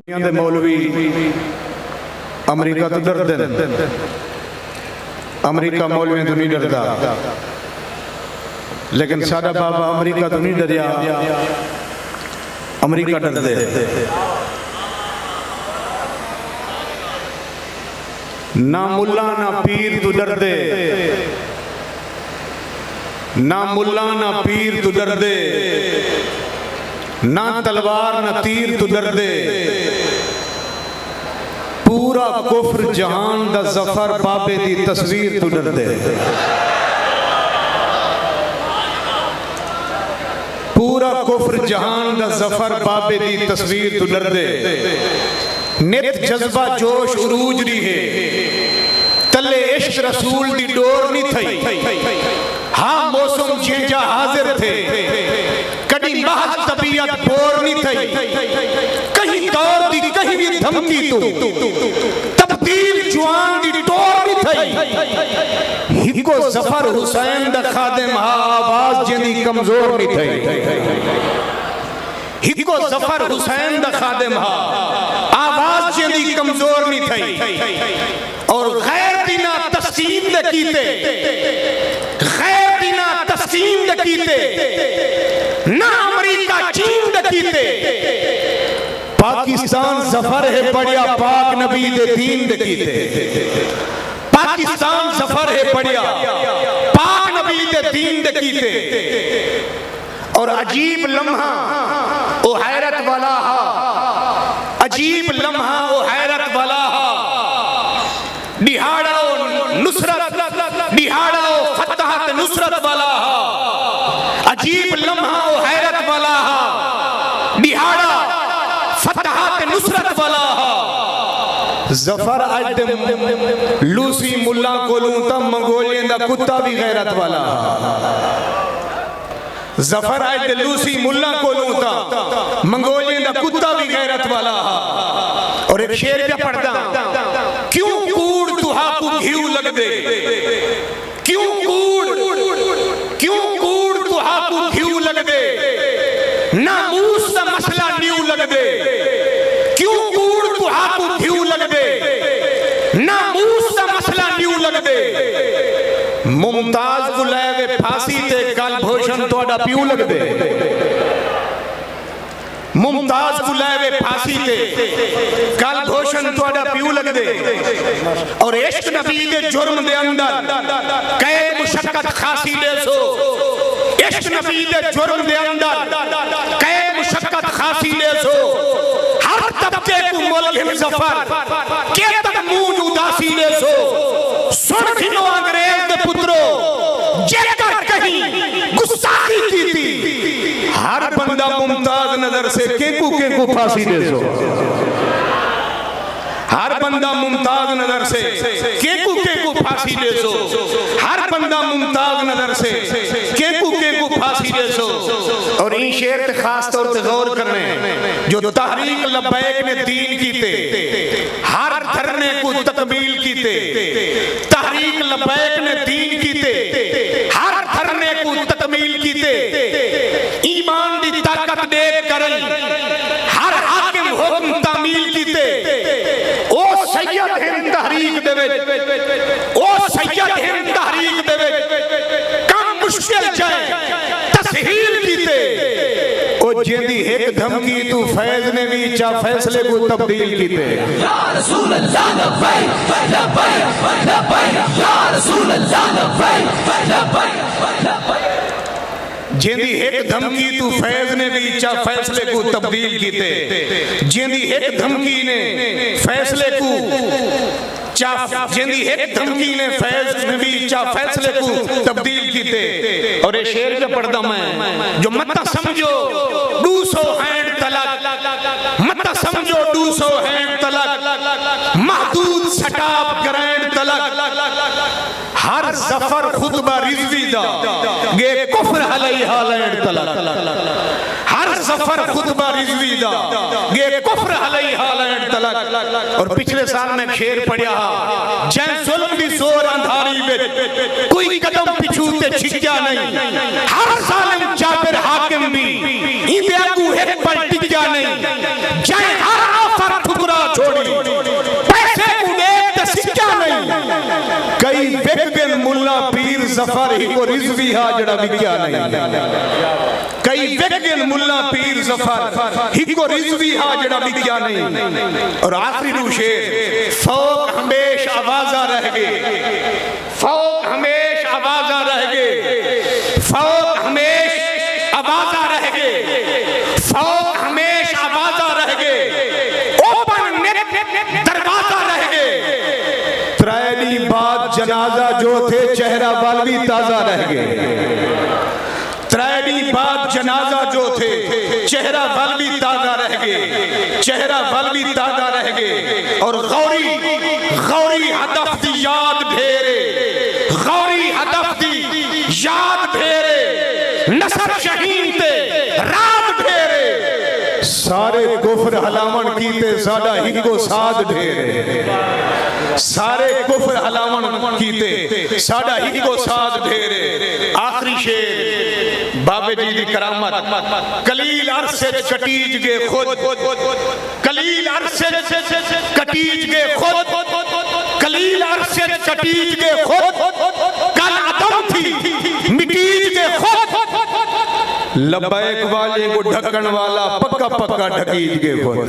दे मौलवी अमरीका तो डरदे ने, अमरीका मौलवियों तो नहीं डरदा, लेकिन साडा बाबा अमरीका तो नहीं डरिया, अमरीका डरदे। ना मुल्ला ना पीर तू डरदे, ना मुल्ला ना पीर तू डरदे, ना तलवार ना तीर तू डरदे। पूरा कुफ्र जहान दा जफर बाबे दी तस्वीर तू डरदे। पूरा कुफ्र जहान दा जफर बाबे दी तस्वीर तू डरदे। नित जज्बा जोश उरूज दी है, तले इश्क रसूल दी डोर नहीं थई। हाँ मौसम चेंजा हाजिर थे, कभी महज तबीयत बोर नहीं थई। कहीं दौर दी कहीं भी धमकी तो तब्दील जुआन दी टोर नहीं थई। हिको जफर हुसैन दा खादिम हा, आवाज जेदी कमजोर नहीं थई। हिको जफर हुसैन दा खादिम हा, आवाज जेदी कमजोर नहीं थई। और गैर बिना तस्कीन दे कीते, गैर बिना तस्कीन दे कीते, ना अमरीका चीन दे कीते। पाकिस्तान सफर है बढ़िया पाक नबी दे दीन दे कीते। पाकिस्तान सफर है बढ़िया पाक नबी दे दीन दे कीते। और अजीब लम्हा ओ हैरत वाला हा, अजीब लम्हा ओ हैरत वाला हा। दिहाड़ा ओ नुसरत, दिहाड़ा ओ फतहत नुसरत वाला हा। अजीब लम्हा ओ हैरत वाला हा, दिहाड़ा फतहत नुसरत वाला हा। जफर अद लूसी मुल्ला कोलू ता मंगोलियन दा कुत्ता भी गैरत वाला हा। जफर अद लूसी मुल्ला कोलू ता मंगोलियन दा कुत्ता भी गैरत वाला हा। और एक शेर क्या पढ़दा, क्यों कूड़ तुहाकू घिऊ लग दे, क्यों कूड़ तुहाकू घिऊ लग दे, ना मूस दा मसला न्यू लग दे। क्यों कूड़ तुहाकू घिऊ लग दे, ना मूस दा मसला न्यू लग दे। मुमताज को ले फांसी ते कल भूषण तोड़ा प्यू लग दे। मुमताज को ले फांसी ते कल भूषण तोड़ा प्यू लग दे। और इश्क नबी दे जुर्म दे अंदर कैद मुशक्कत खासी दे सो। इश्क नबी दे जुर्म दे अंदर कैद मुशक्कत खासी दे सो। हर तबके को मुल्हिम जफर के तक मुंह उदासी दे सो। सुन खिनो अंग्रेज दे पुत्रो जेकर कहीं गुस्ताखी की थी। हर बंदा मुमताज नजर से केकू फांसी दे सो। हर बंदा मुमताज नजर से केकू फांसी दे सो। हर बंदा मुमताज नजर से केकू फांसी दे सो। और इन शेर पे खास तौर पे गौर करने जो तहरीक लब्बैक ने दीन कीते, हर धरने को तकमील कीते। तहरीक लब्बैक ने दीन कीते, हर धरने को तकमील कीते। ईमान दी ताकत देख कर हर हाकिम हुक्म तामील कीते। ओ सैयद हिंद तहरीक देवे, ओ सैयद हिंद तहरीक देवे, काम मुश्किल जाए तसहील कीते। ओ जेदी एक धमकी तू फैज ने भी चा फैसले को तब्दील कीते। या रसूल अल्लाह लब्बैक लब्बैक लब्बैक, या रसूल अल्लाह लब्बैक लब्बैक लब्बैक। जेदी एक धमकी तू फैज ने भी चा फैसले को तब्दील कीते। जेदी एक धमकी ने फैसले को जेदी एक धमकी ने फैज ने भी चा फैसले को तब्दील कीते। और ये शेर जो पढ़दा मैं, जो मत समझो 200 हैंड तलक, मत समझो 200 हैंड तलक, महदूद सटाब ग्रैंड तलक। हर जफर खुतबा रिजवी दा गे कुफ्र हलई हालैंड तलक। हर जफर खुतबा रिजवी दा गे कुफ्र हलई हालैंड तलक। और पिछले साल में शेर पढ़िया, जै जुल्म दी जोर अंधारी में कोई कदम पिछू ते छिक्या नहीं। हर जालिम जाबिर हाकिम भी इंदे अगू एक पर टिक्या नहीं। जै हर आफत जफर ही को रिजवी हा जड़ा विक्या नहीं कई वेगन मुल्ला पीर जफर ही को रिजवी हा जड़ा विक्या नहीं। और आखिरी रू शेर फौक हमेश आवाजा रह गए, फौक हमेश आवाजा रह गए, फौक हमेश आवाजा रह गए, फौक हमेश आवाजा रह गए, ओपन दरवाजा रह गए। त्रैनी बाद जनाजा जो थे चेहरा वाल भी ताजा रह गए, त्रैनी बाद जनाजा जो थे चेहरा वाल भी ताजा रह गए, चेहरा वाल भी ताजा रह गए। और गौरी गौरी हदफ दी याद भेरे, गौरी हदफ दी याद भेरे, नसर शहीन ते रात भेरे, सारे कुफर हलावन कीते साडा हिको साथ ढेरे, सारे कुफर हलावन कीते साडा हिको साथ ढेरे। आखिरी शेर बाबे जी दी करामत कलील अरसे कटीज गे खुद, कलील अरसे कटीज गे खुद, कलील अरसे कटीज गे खुद, कल अदम थी मिटीज गे खुद, लबैक वाले को ढकन वाला पक्का पक्का ढकीज गे खुद।